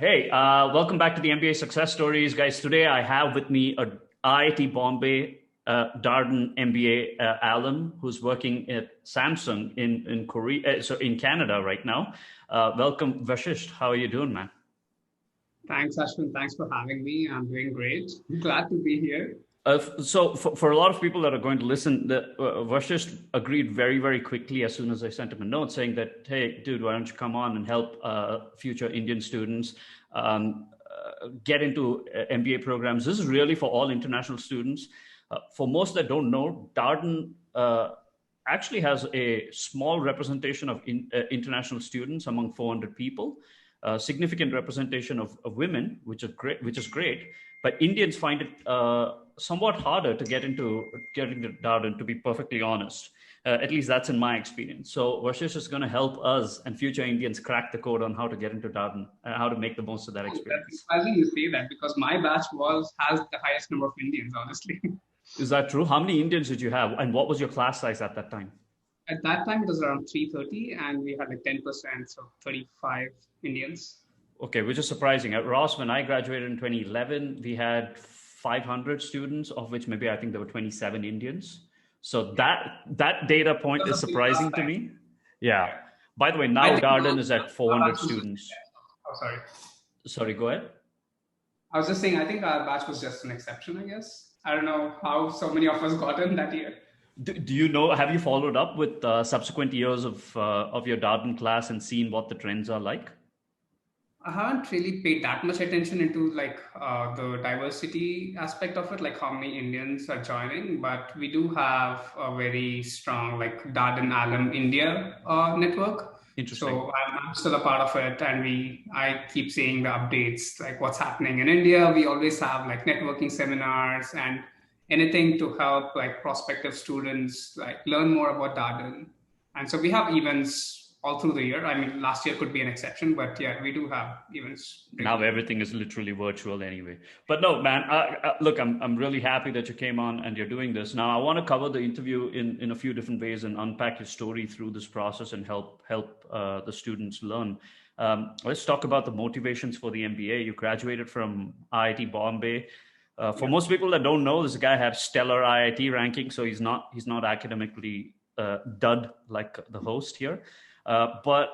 Hey, welcome back to the MBA Success Stories, guys. Today I have with me a IIT Bombay Darden MBA alum who's working at Samsung in Korea, so in Canada right now. Welcome, Vasishta. How are you doing, man? Thanks, Ashwin. Thanks for having me. I'm doing great. Glad to be here. So for a lot of people that are going to listen, Vashish agreed very, very quickly as soon as I sent him a note saying that, hey, dude, why don't you come on and help future Indian students get into MBA programs? This is really for all international students. For most that don't know, Darden actually has a small representation of international students among 400 people. Significant representation of women, which is great. But Indians find it somewhat harder to get into Darden, to be perfectly honest. At least that's in my experience. So Vashish is going to help us and future Indians crack the code on how to get into Darden, how to make the most of that That's experience. surprising you say that because my batch has the highest number of Indians, honestly. Is that true? How many Indians did you have, and what was your class size at that time? At that time, it was around 330, and we had like 10%, so 35 Indians. Okay, which is surprising. At Ross, when I graduated in 2011, we had 500 students, of which maybe I think there were 27 Indians. So that data point is Because of the last surprising to time. me. Yeah. Yeah. By the way, I now think Darden is at our 400 batch was just, students. oh, sorry. Sorry, go ahead. I was just saying, I think our batch was just an exception, I guess. I don't know how so many of us got in that year. Do you know? Have you followed up with subsequent years of your Darden class and seen what the trends are like? I haven't really paid that much attention into like the diversity aspect of it, like how many Indians are joining. But we do have a very strong like Darden Alum India network. Interesting. So I'm still a part of it, and I keep seeing the updates like what's happening in India. We always have like networking seminars and anything to help like prospective students like learn more about Darden. And so we have events all through the year. I mean, last year could be an exception, but yeah, we do have events Now regularly. everything is literally virtual anyway. But no, man, look, I'm really happy that you came on and you're doing this. Now I want to cover the interview in a few different ways and unpack your story through this process and help the students learn. Let's talk about the motivations for the MBA. You graduated from IIT Bombay. For Yeah. most people that don't know, this guy had stellar IIT ranking, so he's not academically dud like the host here. But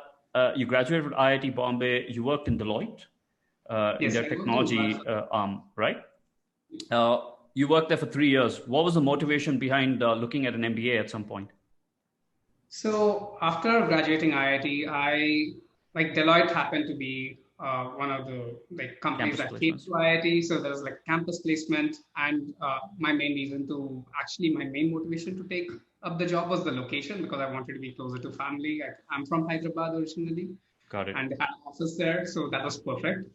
you graduated from IIT Bombay. You worked in Deloitte in Yes, their I worked in technology Mumbai. arm, right? Uh, you worked there for 3 years. What was the motivation behind looking at an MBA at some point? So after graduating IIT, I like Deloitte happened to be one of the like companies Campus that came placements. to IIT. So there's like campus placement, and my main motivation to take up the job was the location because I wanted to be closer to family. I'm from Hyderabad originally, Got it. and they had an office there, so that was perfect.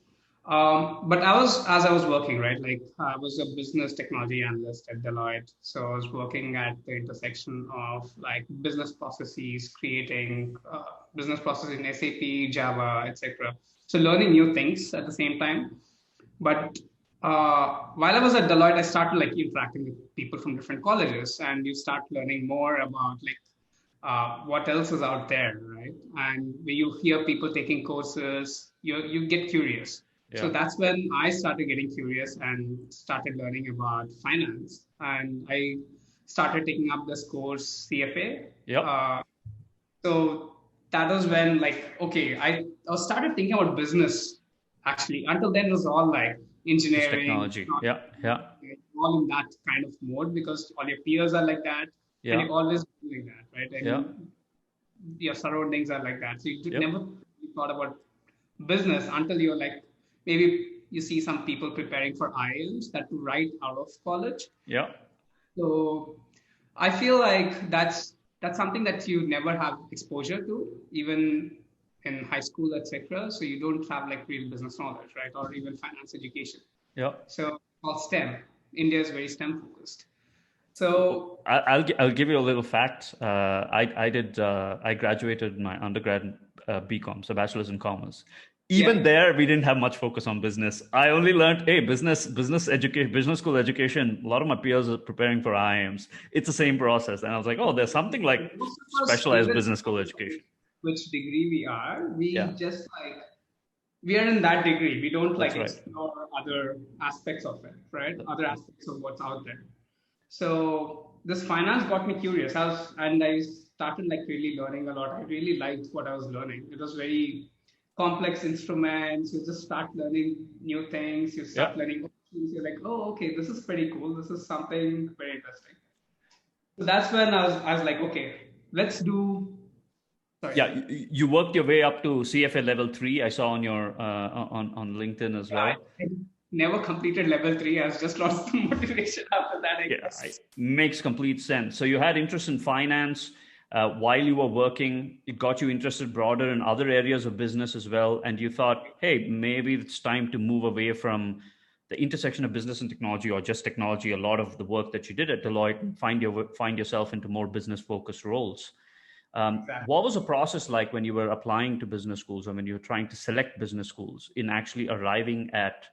But as I was working, right, like I was a business technology analyst at Deloitte. So I was working at the intersection of like business processes, creating business processes in SAP, Java, etc. So learning new things at the same time. But while I was at Deloitte, I started like interacting with people from different colleges, and you start learning more about like what else is out there, right? And when you hear people taking courses, you get curious. So Yeah. that's when I started getting curious and started learning about finance. And I started taking up this course CFA. Yep. Uh, so that was when like okay, I started thinking about business actually. Until then, it was all like Just engineering, technology. Yeah. Yeah. all in that kind of mode because all your peers are like that, and Yeah. you always do like that, right? Yeah. And your surroundings are like that. So you Yep. never thought about business until you're like maybe you see some people preparing for IELTS that to write out of college. Yeah. So I feel like that's something that you never have exposure to, even in high school, etc. So you don't have like real business knowledge, right? Or even finance education. Yeah. So all STEM. India is very STEM focused. So I'll give you a little fact. I graduated my undergrad in BCom, so bachelor's in commerce. Even yeah, there, we didn't have much focus on business. I only learned, hey, business education, business school education. A lot of my peers are preparing for IIMs. It's the same process, and I was like, oh, there's something like most of us, specialized even business school education. which degree we are, we Yeah, just like we are in that degree. We don't That's like right. explore other aspects of it, right? Other aspects of what's out there. So this finance got me curious. And I started like really learning a lot. I really liked what I was learning. It was very complex instruments. You just start learning new things. You Yeah. start learning options. You're like, oh, okay, this is pretty cool. This is something very interesting. So that's when I was like, okay, let's do. Sorry. Yeah, you worked your way up to CFA level 3. I saw on your on LinkedIn as well. I never completed level 3. I was just lost the motivation after that, I Yeah, guess. makes complete sense. So you had interest in finance while you were working. It got you interested broader in other areas of business as well, and you thought, hey, maybe it's time to move away from the intersection of business and technology, or just technology. A lot of the work that you did at Deloitte, and find yourself into more business focused roles. Exactly. What was the process like when you were applying to business schools, or when you were trying to select business schools, in actually arriving at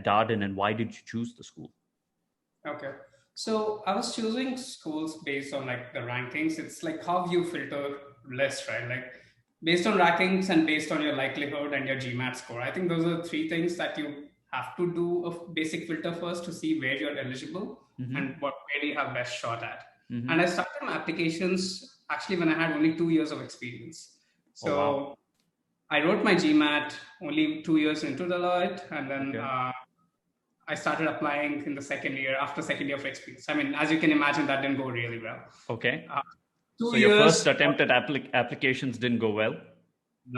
Darden, and why did you choose the school? Okay. So I was choosing schools based on like the rankings. It's like how you filter list, right? Like based on rankings and based on your likelihood and your GMAT score. I think those are three things that you have to do a basic filter first to see where you're eligible and where do you have best shot at. And I started my applications actually when I had only 2 years of experience. So Oh, wow. I wrote my GMAT only 2 years into Deloitte, and then Okay. I started applying in the second year, after second year of experience. I mean, as you can imagine, that didn't go really well. Okay. Uh, two So your first years, attempt at applications didn't go well.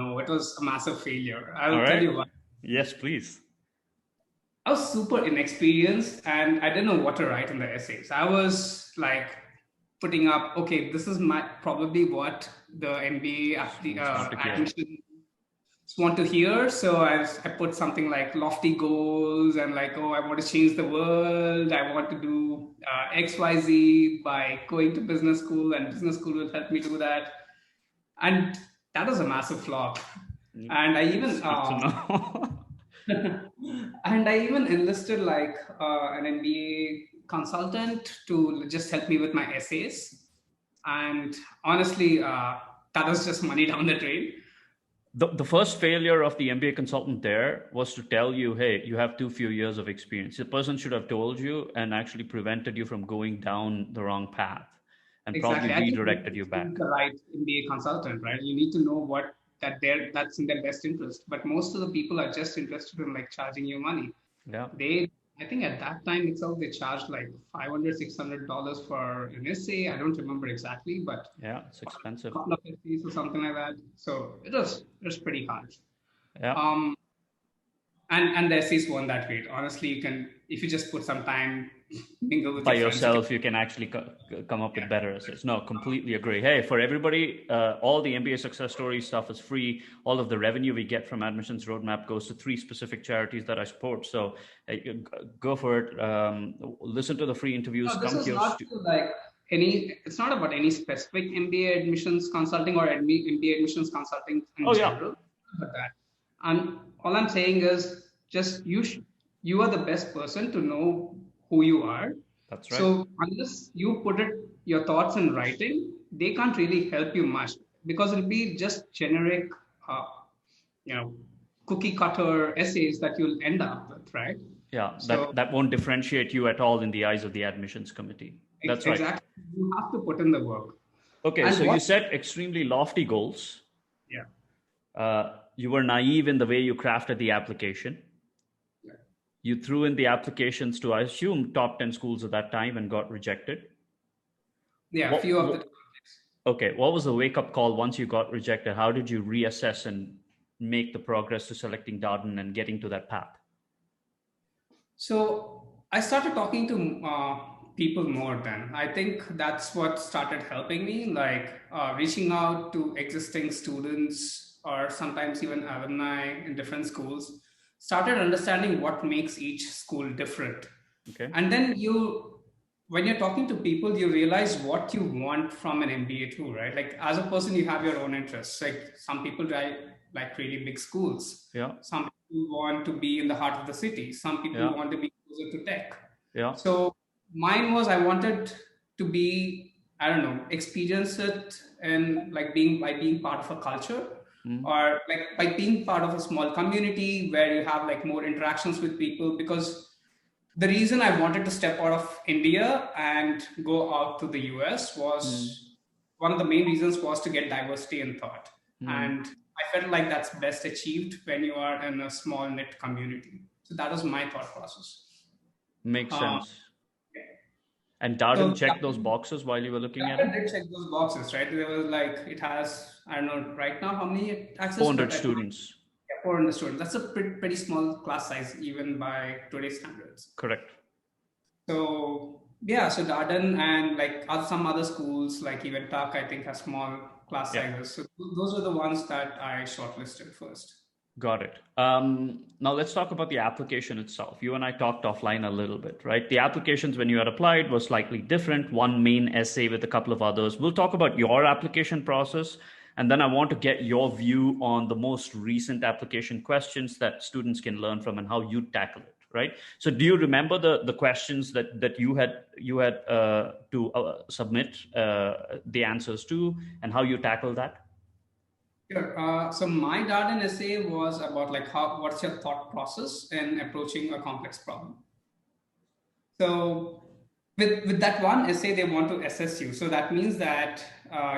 no, it was a massive failure. All I'll tell right. you what. Yes, please. I was super inexperienced and I didn't know what to write in the essays. I was like putting up, okay, this is my probably what the MBA at the Schools want to hear. admission want to hear. So I put something like lofty goals and like, oh, I want to change the world. I want to do XYZ by going to business school, and business school will help me do that. And that was a massive flop. And I even It's good to know. and I even enlisted like an MBA consultant to just help me with my essays. And honestly, that was just money down the drain. The first failure of the MBA consultant there was to tell you, hey, you have too few years of experience. The person should have told you and actually prevented you from going down the wrong path, and probably Exactly. I think you redirected need you to back. choose the right MBA consultant, right? You need to know what that's in their best interest. But most of the people are just interested in like charging you money. Yeah. I think at that time itself, they charged like $500, $600 for an essay. I don't remember exactly, but Yeah, it's a expensive. couple of essays or something like that. So it was pretty hard. Yeah. Um, and the essays weren't that great. Honestly, you can, if you just put some time, mingle with By your friends, you can. yourself, you can actually come up with better essays. No, completely agree. Hey, for everybody, all the MBA success story stuff is free. All of the revenue we get from Admissions Roadmap goes to 3 specific charities that I support. So hey, go for it. Listen to the free interviews. No, this Come is here. not like any, it's not about any specific MBA admissions consulting or MBA admissions consulting in Oh, yeah. general. But that. And all I'm saying is just you are the best person to know who you are. That's right. So unless you put your thoughts in writing, they can't really help you much because it'll be just generic, uh, you know, cookie cutter essays that you'll end up with, right? Yeah, So that won't differentiate you at all in the eyes of the admissions committee. That's right. exactly, you have to put in the work. Okay, And so you what? set extremely lofty goals. Yeah. You were naive in the way you crafted the application. Yeah. You threw in the applications to, I assume, top 10 schools at that time and got rejected. Yeah, a few of the. Okay, what was the wake-up call once you got rejected? How did you reassess and make the progress to selecting Darden and getting to that path? So I started talking to people more then. I think that's what started helping me, like reaching out to existing students or sometimes even alumni in different schools, started understanding what makes each school different. Okay. And then when you're talking to people, you realize what you want from an MBA too, right? Like as a person, you have your own interests. Like some people like really big schools. Yeah. Some people want to be in the heart of the city. Some people Yeah. want to be closer to tech. Yeah. So mine was I wanted to be, I don't know, experience it and like being part of a culture. or like by being part of a small community where you have like more interactions with people. Because the reason I wanted to step out of India and go out to the US was, one of the main reasons was to get diversity in thought. And I felt like that's best achieved when you are in a small knit community. So that was my thought process. Makes Uh, sense. And Darden so checked those boxes while you were looking at Darden it? did check those boxes, right? There was like, it has, I don't know right now how many it access, 400 but I think, students. yeah, 400 students. That's a pretty small class size, even by today's standards. Correct. So yeah, so Darden and like some other schools like even Tuck, I think, has small class Yeah. sizes. So those are the ones that I shortlisted first. Got it. Now let's talk about the application itself. You and I talked offline a little bit, right? The applications when you had applied were slightly different, one main essay with a couple of others. We'll talk about your application process. And then I want to get your view on the most recent application questions that students can learn from and how you tackle it, right? So do you remember the questions that you had to submit the answers to, and how you tackle that? Sure. So my Darden essay was about like what's your thought process in approaching a complex problem. So with that one essay, they want to assess you. So that means that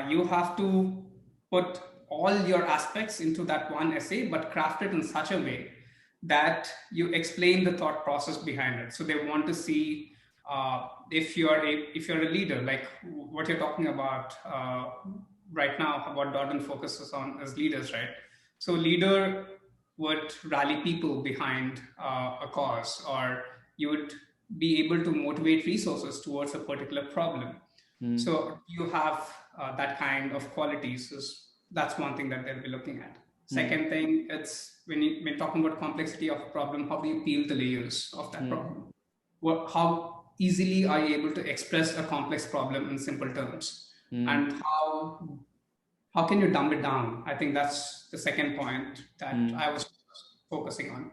you have to put all your aspects into that one essay, but craft it in such a way that you explain the thought process behind it. So they want to see if you're a leader, like what you're talking about right now, what Darden focuses on as leaders, right? So leader would rally people behind a cause, or you would be able to motivate resources towards a particular problem. So you have that kind of qualities. That's one thing that they'll be looking at. Second thing, it's when talking about complexity of a problem, how do you peel the layers of that problem? How easily are you able to express a complex problem in simple terms? And how can you dumb it down? I think that's the second point that I was focusing on.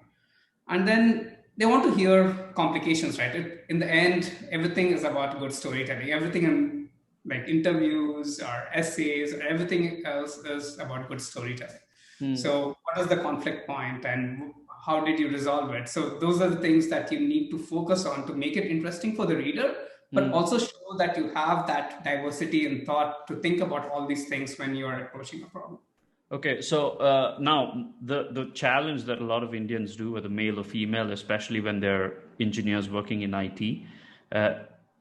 And then they want to hear complications, right? In the end, everything is about good storytelling. Everything in like interviews or essays or everything else is about good storytelling. So what is the conflict point and how did you resolve it? So those are the things that you need to focus on to make it interesting for the reader, but also show that you have that diversity in thought to think about all these things when you are approaching a problem. Okay, so now the challenge that a lot of Indians do, whether male or female, especially when they're engineers working in IT,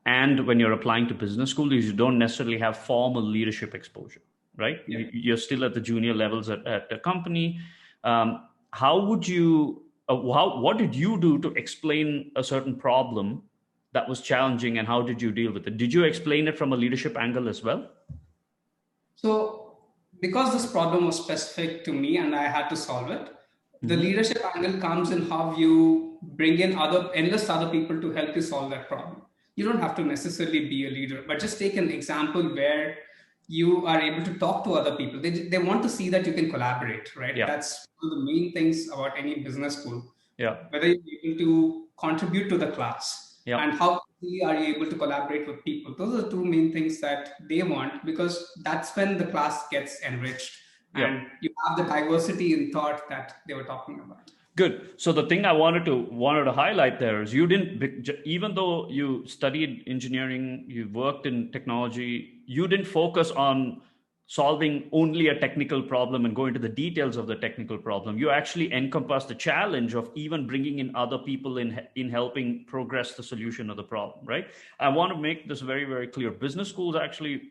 and when you're applying to business school, is you don't necessarily have formal leadership exposure, right? Yeah. You're still at the junior levels at the company. How would you? What did you do to explain a certain problem that was challenging, and how did you deal with it? Did you explain it from a leadership angle as well? So because this problem was specific to me and I had to solve it, the leadership angle comes in how you bring in endless other people to help you solve that problem. You don't have to necessarily be a leader, but just take an example where you are able to talk to other people. They want to see that you can collaborate, right? Yeah. That's one of the main things about any business school. Yeah. Whether you're able to contribute to the class, and how quickly are you able to collaborate with people. Those are the two main things that they want, because that's when the class gets enriched and you have the diversity in thought that they were talking about. Good. So the thing I wanted to highlight there is you didn't, even though you studied engineering, you worked in technology, you didn't focus on solving only a technical problem and go into the details of the technical problem. You actually encompass the challenge of even bringing in other people in helping progress the solution of the problem, right? I want to make this very, very clear. Business schools actually,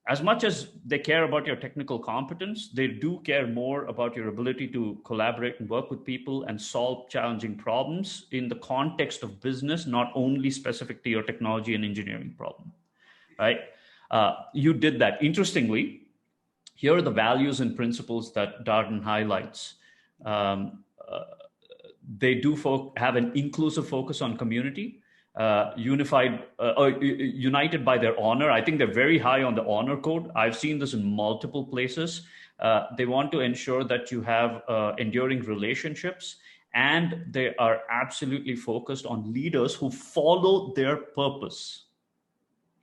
as much as they care about your technical competence, they do care more about your ability to collaborate and work with people and solve challenging problems in the context of business, not only specific to your technology and engineering problem, right? You did that. Interestingly, here are the values and principles that Darden highlights. They do have an inclusive focus on community, united by their honor. I think they're very high on the honor code. I've seen this in multiple places. They want to ensure that you have enduring relationships, and they are absolutely focused on leaders who follow their purpose.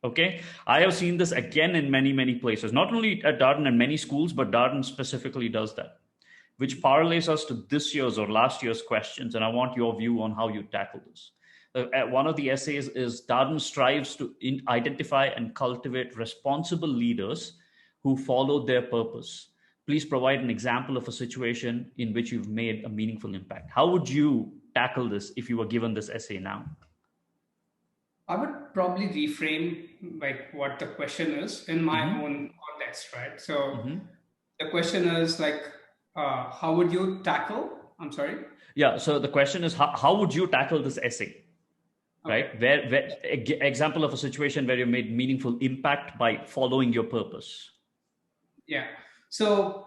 Okay. I have seen this again in many, many places, not only at Darden and many schools, but Darden specifically does that, which parlays us to this year's or last year's questions. And I want your view on how you tackle this. One of the essays is Darden strives to identify and cultivate responsible leaders who follow their purpose. Please provide an example of a situation in which you've made a meaningful impact. How would you tackle this if you were given this essay now? I would probably reframe like what the question is in my own context, right? So the question is like, how would you tackle? I'm sorry. Yeah. So the question is, how would you tackle this essay? Right? Okay. Where example of a situation where you made meaningful impact by following your purpose. Yeah. So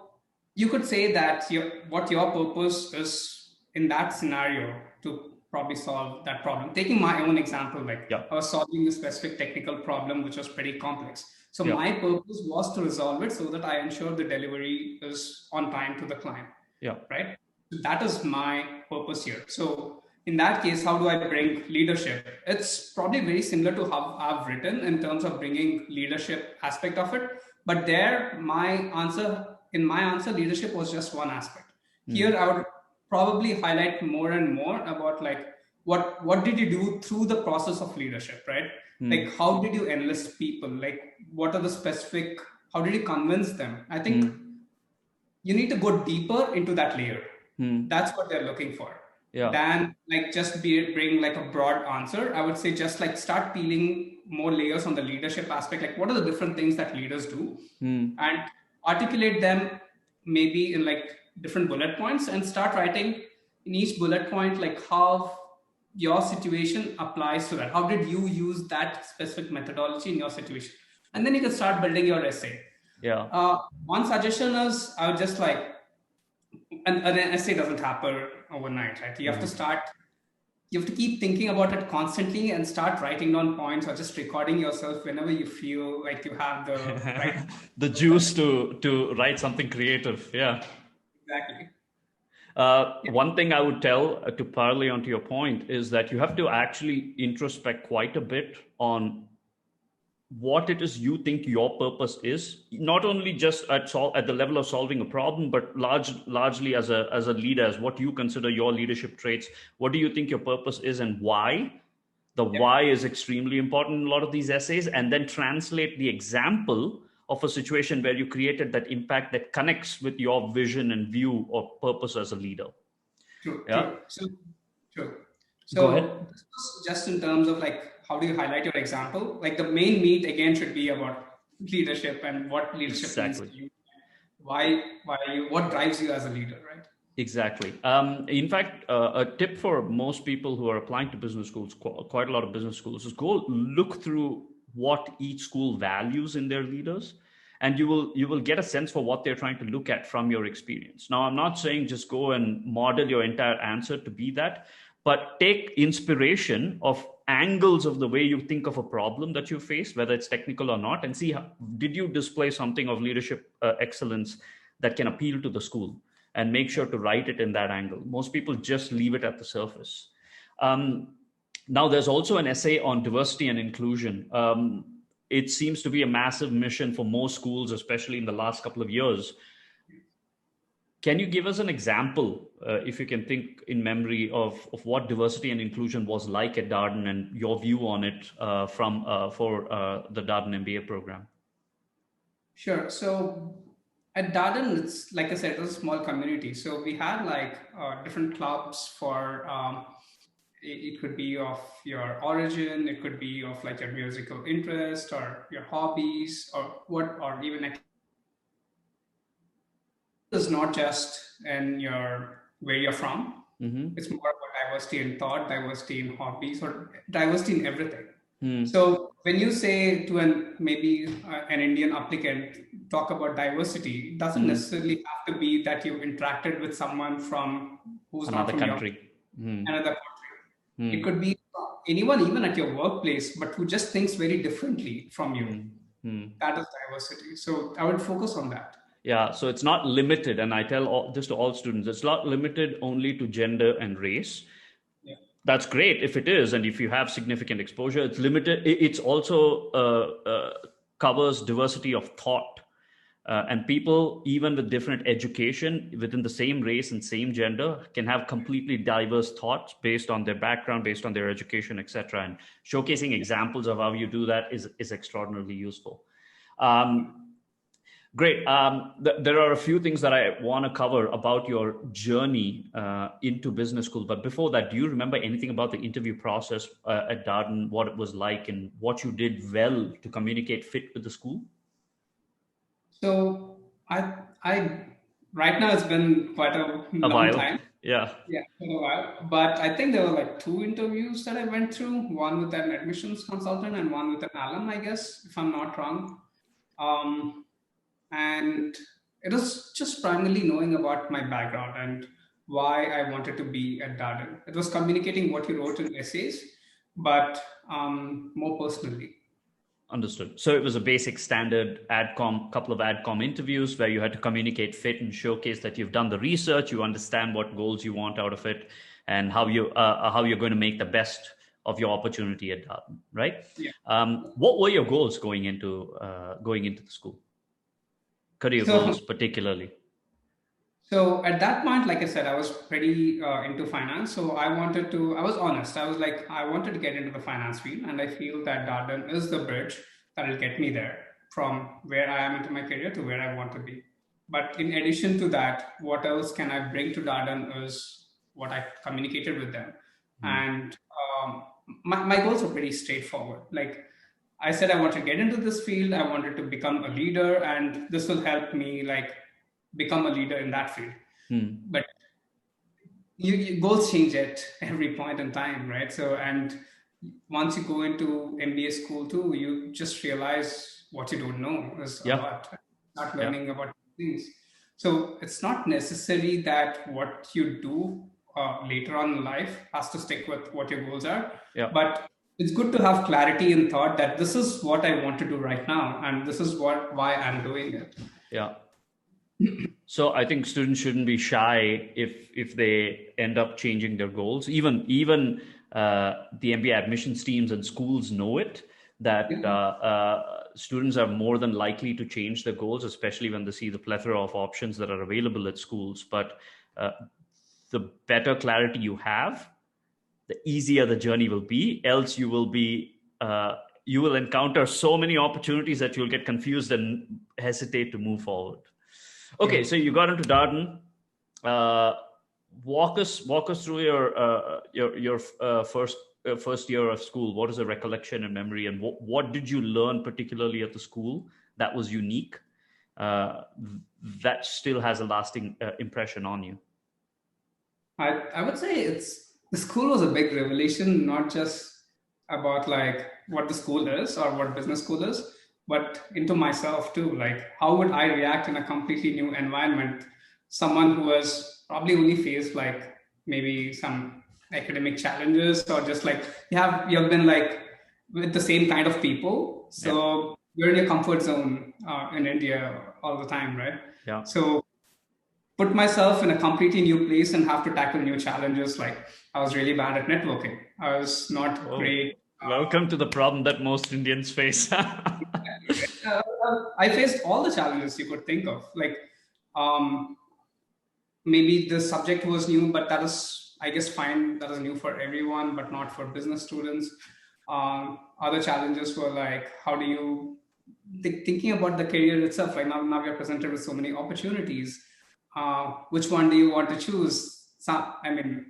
you could say that what your purpose is in that scenario to probably solve that problem. Taking my own example, like I was solving a specific technical problem, which was pretty complex. So my purpose was to resolve it so that I ensure the delivery is on time to the client. Yeah. Right. So that is my purpose here. So in that case, how do I bring leadership? It's probably very similar to how I've written in terms of bringing leadership aspect of it. But there, in my answer, leadership was just one aspect. Here, I would probably highlight more and more about like what did you do through the process of leadership, right? Like how did you enlist people? Like what are the specific? How did you convince them? I think you need to go deeper into that layer. That's what they're looking for. Than like just bring like a broad answer. I would say just like start peeling more layers on the leadership aspect. Like what are the different things that leaders do, and articulate them maybe in like different bullet points, and start writing in each bullet point like how your situation applies to that. How did you use that specific methodology in your situation? And then you can start building your essay. One suggestion is I would just like, an essay doesn't happen overnight, right? You have to keep thinking about it constantly and start writing down points or just recording yourself whenever you feel like you have the right the juice to write something creative. Yeah, exactly. One thing I would tell to parlay onto your point is that you have to actually introspect quite a bit on what it is you think your purpose is, not only just at the level of solving a problem, but largely as a leader, as what you consider your leadership traits. What do you think your purpose is and why? The why is extremely important in a lot of these essays, and then translate the example of a situation where you created that impact that connects with your vision and view or purpose as a leader. True. So go ahead. This was just in terms of like, how do you highlight your example? Like the main meat again should be about leadership and what leadership means to you. What drives you as a leader, right? Exactly. In fact, a tip for most people who are applying to business schools, quite a lot of business schools, is go look through what each school values in their leaders, and you will get a sense for what they're trying to look at from your experience. Now, I'm not saying just go and model your entire answer to be that, but take inspiration of angles of the way you think of a problem that you face, whether it's technical or not, and see did you display something of leadership excellence that can appeal to the school, and make sure to write it in that angle. Most people just leave it at the surface. Now, there's also an essay on diversity and inclusion. It seems to be a massive mission for most schools, especially in the last couple of years. Can you give us an example, if you can think in memory, of what diversity and inclusion was like at Darden and your view on it for the Darden MBA program? Sure. So at Darden, it's like I said, it was a small community. So we had like different clubs for, it could be of your origin, it could be of like your musical interest or your hobbies or even is not just in where you're from. It's more about diversity in thought, diversity in hobbies, or diversity in everything. So when you say to an Indian applicant, talk about diversity, it doesn't necessarily have to be that you interacted with someone who's another not from country. Another country. It could be anyone, even at your workplace, but who just thinks very differently from you. That is diversity. So I would focus on that. Yeah, so it's not limited, and I tell this to all students, it's not limited only to gender and race. That's great if it is, and if you have significant exposure. It's limited. It's also covers diversity of thought, and people, even with different education within the same race and same gender, can have completely diverse thoughts based on their background, based on their education, etc. And showcasing examples of how you do that is extraordinarily useful. Great. There are a few things that I want to cover about your journey into business school. But before that, do you remember anything about the interview process at Darden, what it was like and what you did well to communicate fit with the school? So I right now it's been quite a A long while. time. Yeah. Yeah, quite a while. But I think there were like two interviews that I went through, one with an admissions consultant and one with an alum, I guess, if I'm not wrong. Um, and it was just primarily knowing about my background and why I wanted to be at Darden. It was communicating what you wrote in essays, but more personally. Understood. So it was a basic standard adcom, couple of adcom interviews where you had to communicate fit and showcase that you've done the research, you understand what goals you want out of it, and how you're going to make the best of your opportunity at Darden, right? Yeah. What were your goals going into the school? Career So goals, particularly. So at that point, like I said, I was pretty into finance. So I was honest. I was like, I wanted to get into the finance field. And I feel that Darden is the bridge that will get me there from where I am into my career to where I want to be. But in addition to that, what else can I bring to Darden is what I communicated with them. And my goals were pretty straightforward. Like I said, I want to get into this field. I wanted to become a leader, and this will help me like become a leader in that field. But you goals change at every point in time, right? So, and once you go into MBA school too, you just realize what you don't know is a Yeah. lot. Start Yeah. learning about things. So it's not necessary that what you do later on in life has to stick with what your goals are, Yeah. but it's good to have clarity in thought that this is what I want to do right now, and this is why I'm doing it. Yeah. So I think students shouldn't be shy if they end up changing their goals. Even the MBA admissions teams and schools know it, that students are more than likely to change their goals, especially when they see the plethora of options that are available at schools. But the better clarity you have, the easier the journey will be. Else you will encounter so many opportunities that you'll get confused and hesitate to move forward. Okay, so you got into Darden. Walk us through your first year of school. What is a recollection and memory, and what did you learn particularly at the school that was unique, that still has a lasting impression on you? I would say the school was a big revelation, not just about like what the school is or what business school is, but into myself too. Like how would I react in a completely new environment? Someone who has probably only faced like maybe some academic challenges, or just like you have been like with the same kind of people. So you're in your comfort zone in India all the time, right? Yeah. So put myself in a completely new place and have to tackle new challenges. Like I was really bad at networking. I was not great. Welcome to the problem that most Indians face. I faced all the challenges you could think of. Like maybe the subject was new, but that is, I guess, fine. That is new for everyone, but not for business students. Other challenges were like, how do you thinking about the career itself? Like now you're presented with so many opportunities. Which one do you want to choose? I mean,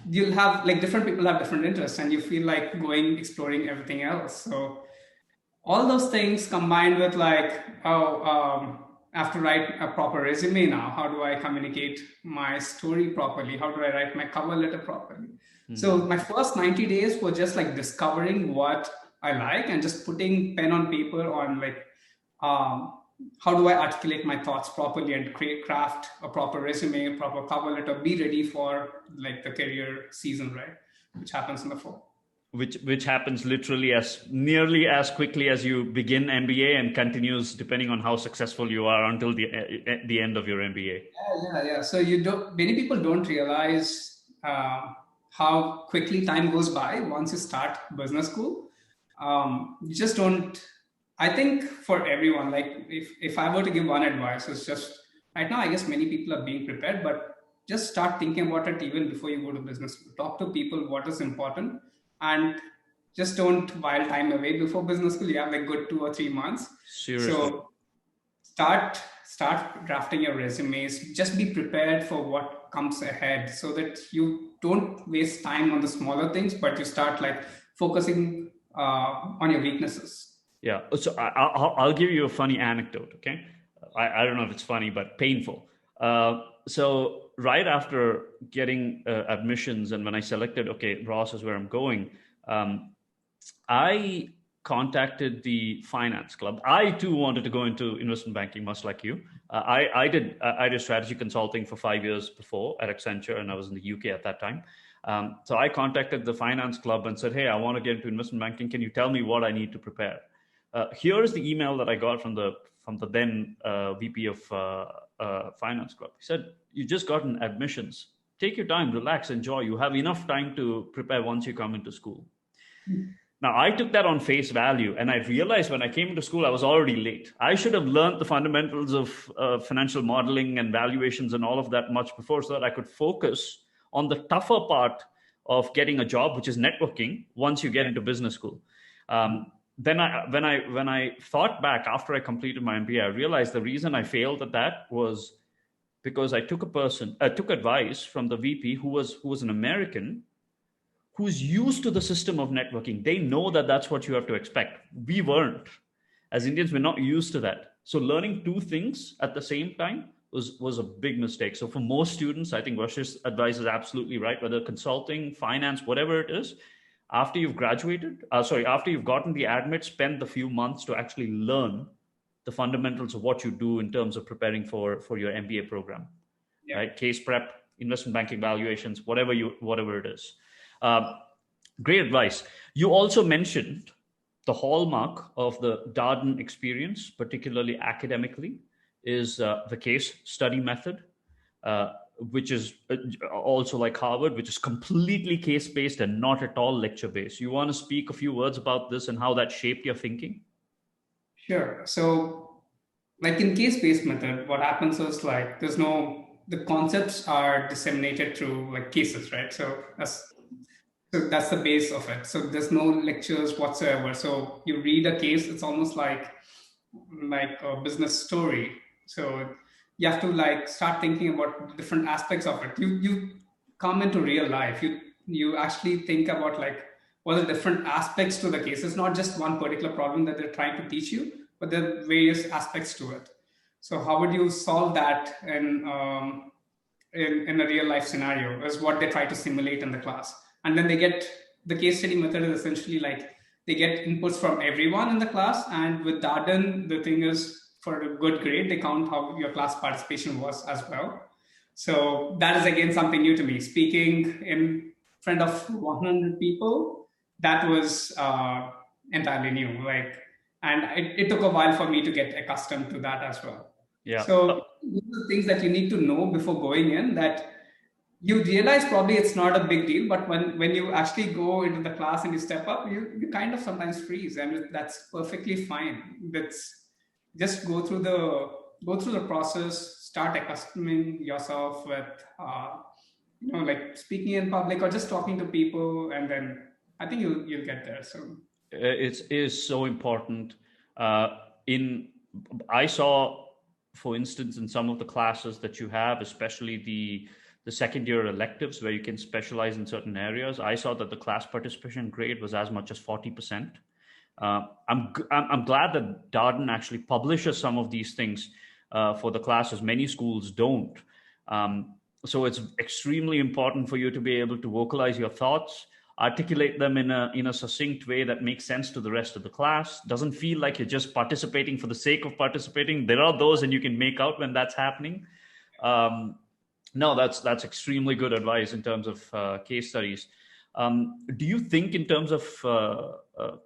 you'll have like different people have different interests, and you feel like going exploring everything else. So all those things combined with like, I have to write a proper resume now. How do I communicate my story properly? How do I write my cover letter properly? So my first 90 days were just like discovering what I like and just putting pen on paper on like, how do I articulate my thoughts properly and craft a proper resume, a proper cover letter, be ready for like the career season, right? Which happens in the fall. Which happens literally as nearly as quickly as you begin MBA and continues depending on how successful you are until the end of your MBA. Yeah. So many people don't realize how quickly time goes by once you start business school. You just don't. I think for everyone, like if I were to give one advice, it's just right now. I guess many people are being prepared, but just start thinking about it even before you go to business school. Talk to people what is important, and just don't while time away before business school. You have like good 2 or 3 months. Seriously. So start drafting your resumes. Just be prepared for what comes ahead so that you don't waste time on the smaller things, but you start like focusing on your weaknesses. Yeah. So I'll give you a funny anecdote. Okay. I don't know if it's funny, but painful. So right after getting admissions, and when I selected, okay, Ross is where I'm going, I contacted the finance club. I too wanted to go into investment banking, much like you. I did strategy consulting for 5 years before at Accenture, and I was in the UK at that time. So I contacted the finance club and said, "Hey, I want to get into investment banking. Can you tell me what I need to prepare?" Here is the email that I got from the then VP of finance club. He said, "You just gotten admissions. Take your time, relax, enjoy. You have enough time to prepare once you come into school." Now, I took that on face value, and I realized when I came into school, I was already late. I should have learned the fundamentals of financial modeling and valuations and all of that much before, so that I could focus on the tougher part of getting a job, which is networking, once you get into business school. Then when I thought back after I completed my MBA, I realized the reason I failed at that was because I took advice from the VP who was an American, who's used to the system of networking. They know that that's what you have to expect. We weren't. As Indians, we're not used to that. So learning two things at the same time was a big mistake. So for most students, I think Rash's advice is absolutely right. Whether consulting, finance, whatever it is, after you've graduated, after you've gotten the admit, spend the few months to actually learn the fundamentals of what you do in terms of preparing for your MBA program, Yeah. right? Case prep, investment banking valuations, whatever it is. Great advice. You also mentioned the hallmark of the Darden experience, particularly academically, is the case study method, which is also like Harvard, which is completely case-based and not at all lecture-based. You want to speak a few words about this and how that shaped your thinking? Sure. So, like in case-based method, what happens is like the concepts are disseminated through like cases, right? So that's the base of it. So there's no lectures whatsoever. So you read a case, it's almost like a business story. So you have to like start thinking about different aspects of it. You come into real life. You actually think about like what are the different aspects to the case. It's not just one particular problem that they're trying to teach you, but there are various aspects to it. So how would you solve that in a real life scenario is what they try to simulate in the class. And then they get the case study method is essentially like they get inputs from everyone in the class. And with Darden, the thing is for a good grade, they count how your class participation was as well. So that is again something new to me. Speaking in front of 100 people, that was entirely new. And it took a while for me to get accustomed to that as well. Yeah. So these are things that you need to know before going in that you realize probably it's not a big deal, but when you actually go into the class and you step up, you kind of sometimes freeze, and that's perfectly fine. That's just go through the process, start accustoming yourself with like speaking in public or just talking to people, and then I think you'll get there. So It is so important. In I saw, for instance, in some of the classes that you have, especially the second year electives where you can specialize in certain areas, I saw that the class participation grade was as much as 40%. I'm glad that Darden actually publishes some of these things for the classes. Many schools don't. So it's extremely important for you to be able to vocalize your thoughts, articulate them in a succinct way that makes sense to the rest of the class. Doesn't feel like you're just participating for the sake of participating. There are those, and you can make out when that's happening. No, that's extremely good advice in terms of case studies. Do you think in terms of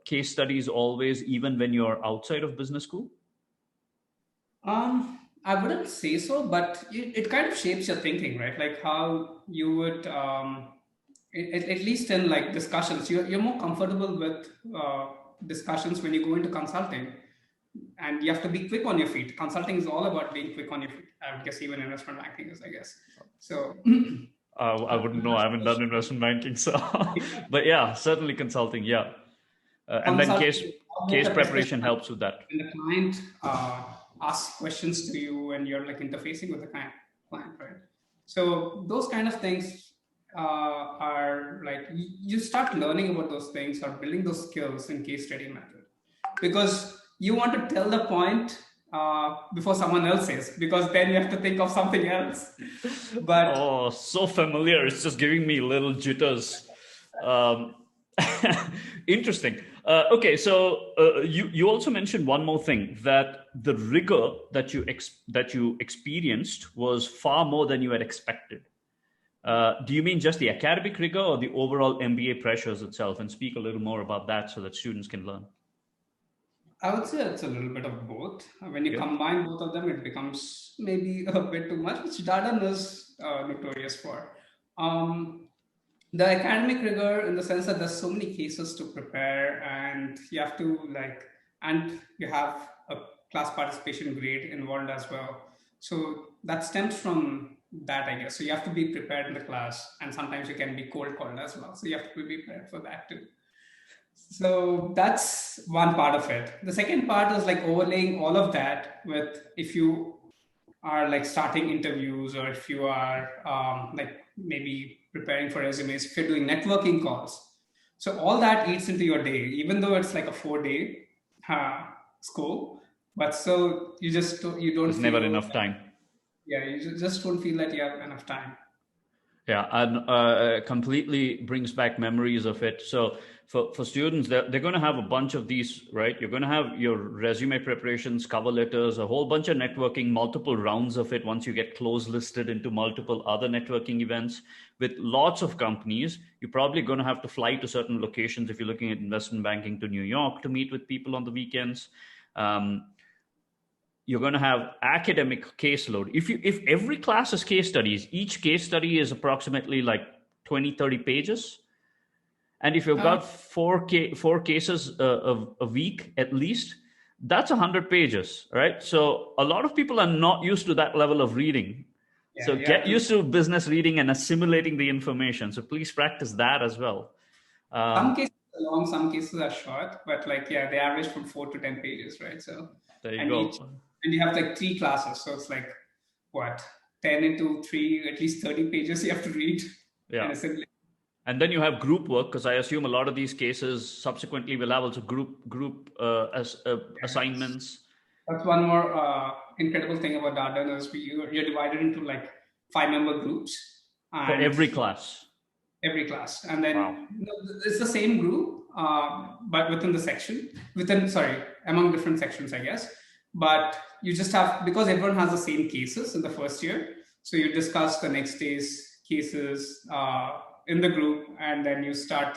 case studies always, even when you're outside of business school? I wouldn't say so, but it kind of shapes your thinking, right? Like how you would at least in like discussions, you're more comfortable with discussions when you go into consulting, and you have to be quick on your feet. Consulting is all about being quick on your feet. I would guess even investment banking is, I guess. So I wouldn't know. I haven't done investment banking, so but yeah, certainly consulting. Yeah, and then case consulting, preparation helps with that. when the client asks questions to you and you're like interfacing with the client, right? So those kind of things are like you start learning about those things or building those skills in case study method, because you want to tell the point before someone else is, because then you have to think of something else. But Oh, so familiar. It's just giving me little jitters. Um, Interesting. Okay, so you also mentioned one more thing, that the rigor that you experienced was far more than you had expected. Do you mean just the academic rigor or the overall MBA pressures itself? And speak a little more about that so that students can learn. I would say it's a little bit of both. When you Yeah. combine both of them, it becomes maybe a bit too much, which Darden is notorious for. Um, the academic rigor, in the sense that there's so many cases to prepare, and you have to like, and you have a class participation grade involved as well. So that stems from that, I guess. So you have to be prepared in the class, and sometimes you can be cold called as well. So you have to be prepared for that too. So that's one part of it. The second part is like overlaying all of that with, if you are like starting interviews, or if you are like maybe preparing for resumes, if you're doing networking calls. So all that eats into your day, even though it's like a 4 day school, but so you don't There's never feel, enough time. yeah, you just don't feel that you have enough time. Yeah, and completely brings back memories of it. So for students, they're going to have a bunch of these, right? You're going to have your resume preparations, cover letters, a whole bunch of networking, multiple rounds of it once you get close listed into multiple other networking events with lots of companies. You're probably going to have to fly to certain locations if you're looking at investment banking to New York to meet with people on the weekends. Um, you're going to have academic caseload. If every class is case studies, each case study is approximately like 20-30 pages, and if you've Uh, got four cases a week at least, that's 100 pages, right? So a lot of people are not used to that level of reading. yeah, So you have get to. used to business reading and assimilating the information. So please practice that as well. Some um, cases are long, some cases are short, but like, yeah, they average from 4 to 10 pages, right? So, there you and each, go. and you have like three classes, so it's like what, 10 into 3, at least 30 pages you have to read Yeah. and assimilate. And then you have group work, because I assume a lot of these cases subsequently will have also group as assignments That's one more incredible thing about Darden is you're divided into like 5 member groups, for and every class. every class, and Wow. then it's the same group, but within the section, within, sorry, among different sections, I guess. But you just have, because everyone has the same cases in the first year, so you discuss the next day's cases in the group, and then you start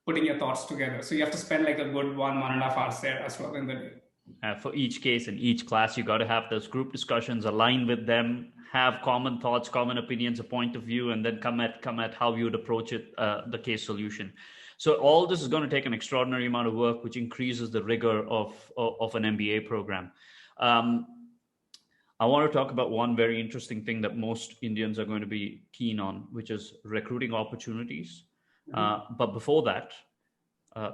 putting your thoughts together. So you have to spend like a good 1.5 hours there as well in the day. For each case in each class, you got to have those group discussions, align with them, have common thoughts, common opinions, a point of view, and then come at how you would approach it, the case solution. So all this is going to take an extraordinary amount of work, which increases the rigor of an MBA program. Um, I want to talk about one very interesting thing that most Indians are going to be keen on, which is recruiting opportunities. But before that,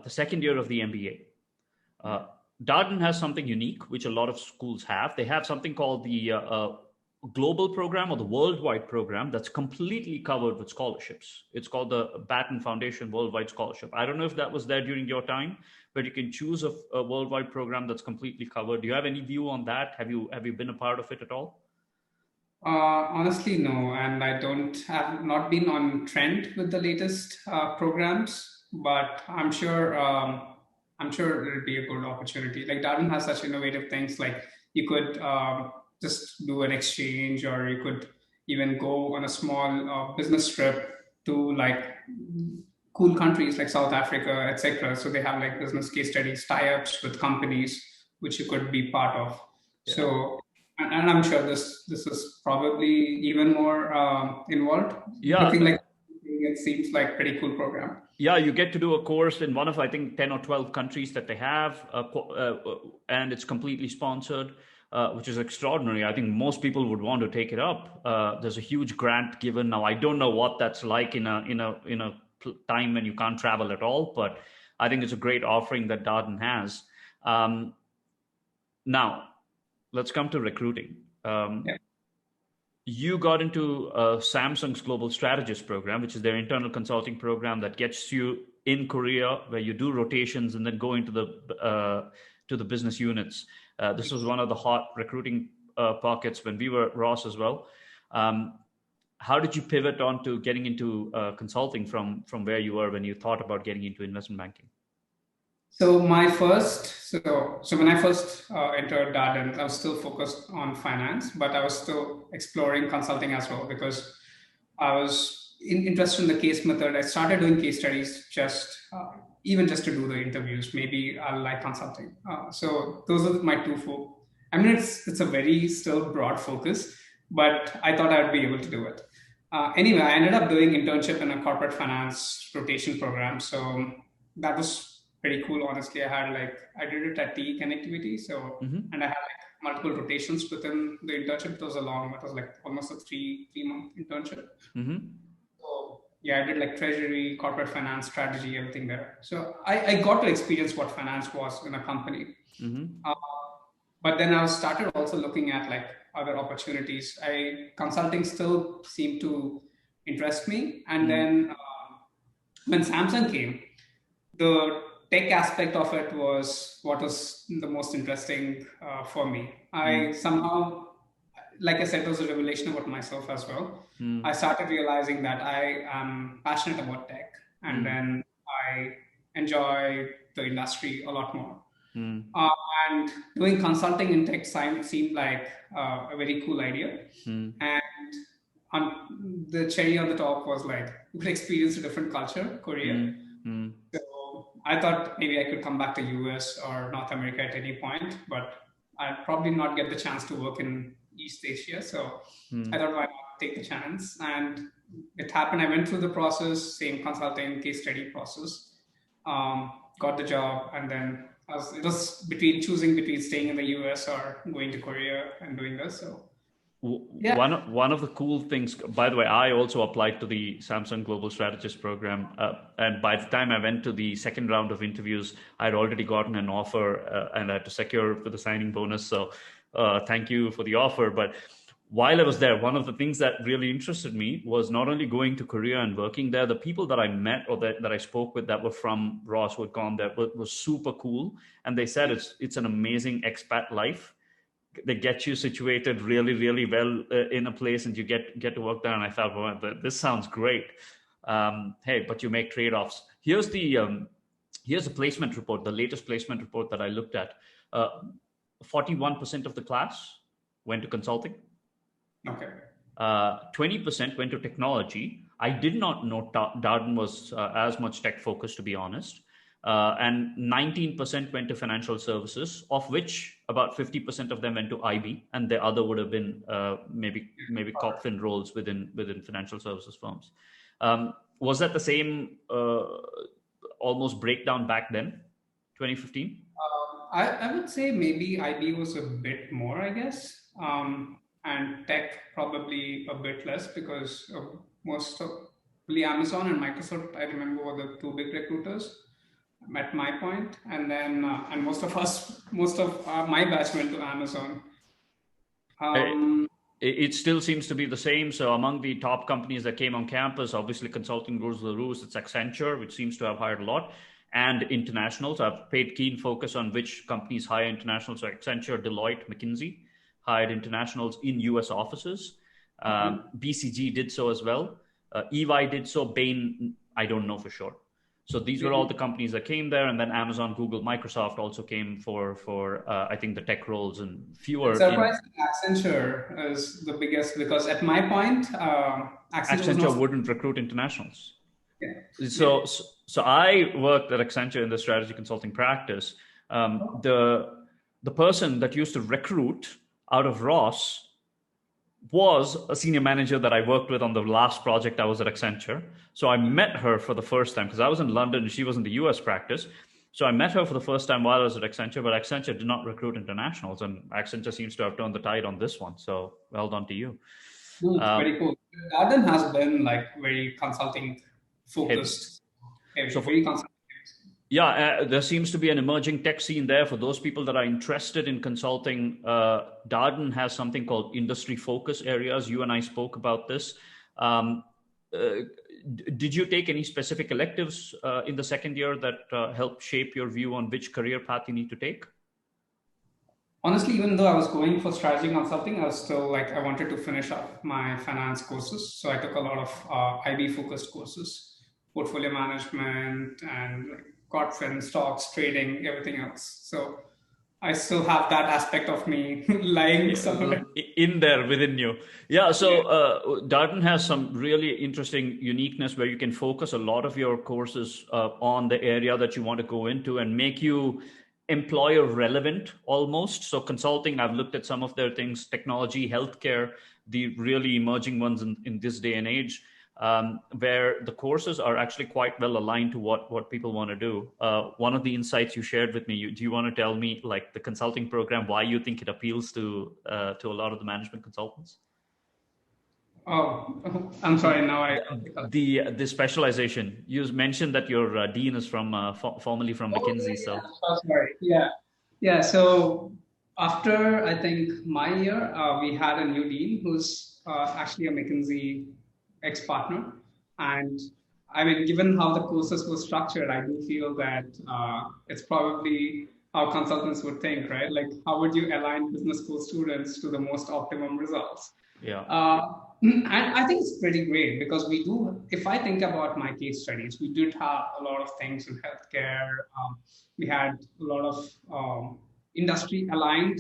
the second year of the MBA, Darden has something unique, which a lot of schools have. They have something called the global program or the worldwide program that's completely covered with scholarships. It's called the Batten Foundation Worldwide Scholarship. I don't know if that was there during your time, but you can choose a worldwide program that's completely covered. Do you have any view on that? Have you been a part of it at all? Honestly, no, and I don't have not been on trend with the latest programs, but I'm sure it'll be a good opportunity. Like Darwin has such innovative things, like you could just do an exchange, or you could even go on a small business trip to like cool countries like South Africa, etc. So they have like business case studies, tie-ups with companies, which you could be part of. Yeah. So, and I'm sure this is probably even more involved, Yeah, looking like It seems like pretty cool program. Yeah, you get to do a course in one of, I think, 10 or 12 countries that they have, and it's completely sponsored, which is extraordinary. I think most people would want to take it up. There's a huge grant given. Now, I don't know what that's like in a time when you can't travel at all, but I think it's a great offering that Darden has. Now, let's come to recruiting. Yeah. You got into Samsung's Global Strategist program, which is their internal consulting program that gets you in Korea, where you do rotations and then go into the business units. This was one of the hot recruiting pockets when we were at Ross as well. How did you pivot on to getting into consulting from where you were when you thought about getting into investment banking? So when I first entered Darden, I was still focused on finance, but I was still exploring consulting as well because I was interested in the case method. I started doing case studies even just to do the interviews. Maybe I like consulting. So those are my two. I mean, it's a very still broad focus, but I thought I'd be able to do it. Anyway, I ended up doing internship in a corporate finance rotation program. So that was pretty cool, honestly. I did it at TE Connectivity. So, and I had multiple rotations within the internship. It was almost a three-month internship. So yeah, I did treasury, corporate finance, strategy, everything there. So I got to experience what finance was in a company. But then I started also looking at other opportunities. Consulting still seemed to interest me. And then when Samsung came, the tech aspect of it was what was the most interesting for me. I somehow, like I said, it was a revelation about myself as well. I started realizing that I am passionate about tech, and then I enjoy the industry a lot more. And doing consulting in tech science seemed like a very cool idea. And on the cherry on the top was you could experience a different culture, Korea. So I thought maybe I could come back to US or North America at any point, but I'd probably not get the chance to work in East Asia. So I thought, why not take the chance? And it happened. I went through the process, same consulting case study process, got the job, and then it was choosing between staying in the US or going to Korea and doing this. So yeah. One of the cool things, by the way, I also applied to the Samsung Global Strategist program. And by the time I went to the second round of interviews, I'd already gotten an offer and I had to secure for the signing bonus. So thank you for the offer. But while I was there, one of the things that really interested me was not only going to Korea and working there, the people that I met or that I spoke with that were from Ross, who had gone there, was super cool. And they said it's an amazing expat life. They get you situated really, really well in a place, and you get to work there. And I thought, well, this sounds great. Hey, but you make trade-offs. Here's the placement report, the latest placement report that I looked at. 41% of the class went to consulting. Okay. 20% went to technology. I did not know Darden was as much tech focused, to be honest. And 19% went to financial services, of which about 50% of them went to IB, and the other would have been maybe corp fin roles within financial services firms. Was that the same almost breakdown back then, 2015? I would say maybe IB was a bit more, I guess, and tech probably a bit less because probably Amazon and Microsoft, I remember, were the two big recruiters at my point, and then and most of my batch went to Amazon. It still seems to be the same. So among the top companies that came on campus, obviously consulting rules the roost. It's Accenture, which seems to have hired a lot, and internationals. I've paid keen focus on which companies hire internationals. So Accenture, Deloitte, McKinsey hired internationals in US offices. BCG did so as well. EY did so. Bain, I don't know for sure. So these were all the companies that came there, and then Amazon, Google, Microsoft also came for I think the tech roles, and fewer. Surprisingly, Accenture is the biggest because at my point, Accenture wouldn't recruit internationals. Yeah. So I worked at Accenture in the strategy consulting practice. The person that used to recruit out of Ross was a senior manager that I worked with on the last project I was at Accenture. So I met her for the first time because I was in London and she was in the US practice. So I met her for the first time while I was at Accenture, but Accenture did not recruit internationals, and Accenture seems to have turned the tide on this one. So well done to you. No, it's Um, very cool. Darden has been like very consulting heavy. focused, So heavy, for, very consulting. yeah, there seems to be an emerging tech scene there for those people that are interested in consulting. Darden has something called industry focus areas. You and I spoke about this. Um, uh, did you take any specific electives in the second year that helped shape your view on which career path you need to take? Honestly, even though I was going for strategy consulting, I was still like, I wanted to finish up my finance courses. So I took a lot of IB focused courses, portfolio management and like corporate stocks, trading, everything else. So I still have that aspect of me lying somewhere. In there within you. Yeah, Yeah. so Darden has some really interesting uniqueness where you can focus a lot of your courses on the area that you want to go into and make you employer relevant almost. So consulting, I've looked at some of their things, technology, healthcare, the really emerging ones in this day and age, where the courses are actually quite well aligned to what people want to do. One of the insights you shared with me, do you want to tell me like the consulting program, why you think it appeals to a lot of the management consultants? Oh, I'm sorry. Now I. The specialization you mentioned that your dean is from formerly from Oh, McKinsey, yeah, so yeah. So sorry. Yeah. Yeah. So after I think my year, we had a new dean who's actually a McKinsey ex-partner. And I mean, given how the courses were structured, I do feel that it's probably how consultants would think, right? Like, how would you align business school students to the most optimum results? yeah, And I think it's pretty great because we do, if I think about my case studies, we did have a lot of things in healthcare. We had a lot of industry aligned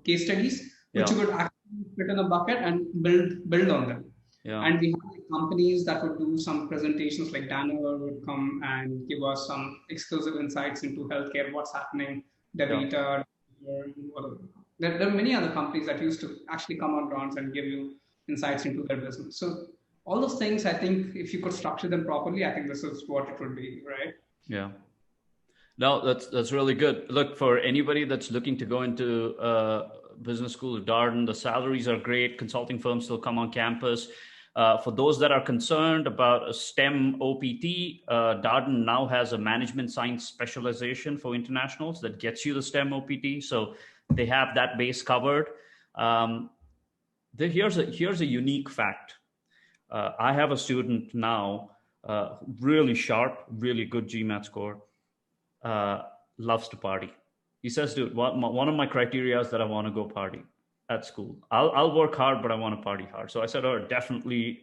case studies, which yeah, you could actually put in a bucket and build on them. yeah, And we had companies that would do some presentations, like Danaher would come and give us some exclusive insights into healthcare, what's happening, yeah. Davita, whatever. There are many other companies that used to actually come on rounds and give you insights into their business. So all those things, I think if you could structure them properly, I think this is what it would be, right? Yeah. No, that's really good. Look, for anybody that's looking to go into business school at Darden, the salaries are great. Consulting firms still come on campus. For those that are concerned about a STEM OPT, Darden now has a management science specialization for internationals that gets you the STEM OPT. So they have that base covered. Um, here's a unique fact. I have a student now, really sharp, really good GMAT score, uh, loves to party. He says, dude, one of my criteria is that I want to go party at school. I'll work hard, but I want to party hard. So I said, oh, definitely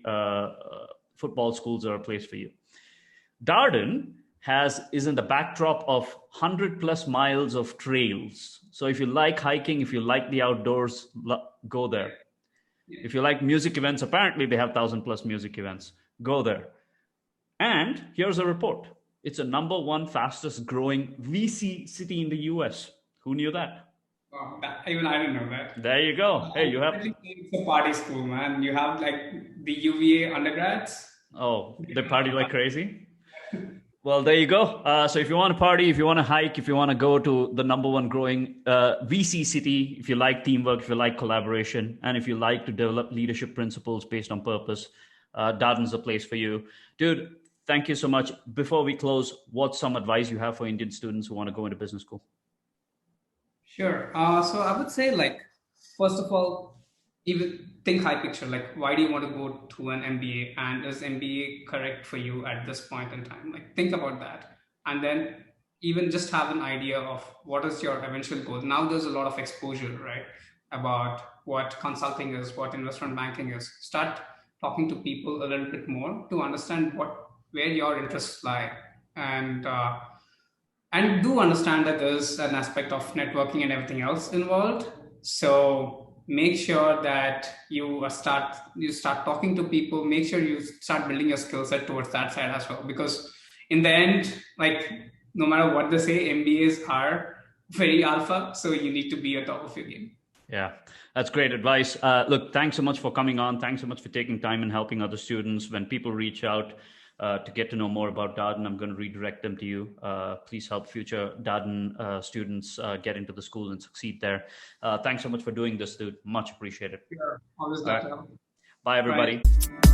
football schools are a place for you. Darden is in the backdrop of 100 plus miles of trails. So if you like hiking, if you like the outdoors, go there. If you like music events, apparently they have 1,000 plus music events. Go there. And here's a report. It's a number one fastest growing VC city in the US. Who knew that? Wow, even I didn't know that. There you go. Hey, you have. Definitely think it's a party school, man. You have like the UVA undergrads. Oh, they party like crazy. Well, there you go. So if you want to party, if you want to hike, if you want to go to the number one growing VC city, if you like teamwork, if you like collaboration, and if you like to develop leadership principles based on purpose, Darden's a place for you. Dude, thank you so much. Before we close, what's some advice you have for Indian students who want to go into business school? Sure. So I would say, like, first of all, even think high picture. Like, why do you want to go to an MBA? And is MBA correct for you at this point in time? Like, think about that. And then even just have an idea of what is your eventual goal. Now there's a lot of exposure, right? About what consulting is, what investment banking is. Start talking to people a little bit more to understand where your interests lie. And do understand that there's an aspect of networking and everything else involved. So make sure that you start talking to people. Make sure you start building your skill set towards that side as well, because in the end, like, no matter what they say, MBAs are very alpha, so you need to be on top of your game. Yeah, that's great advice. Look, thanks so much for coming on. Thanks so much for taking time and helping other students. When people reach out to get to know more about Darden, I'm going to redirect them to you. Please help future Darden students get into the school and succeed there. Thanks so much for doing this, dude. Much appreciated. Yeah, always All glad right. to help. Bye, Right. everybody.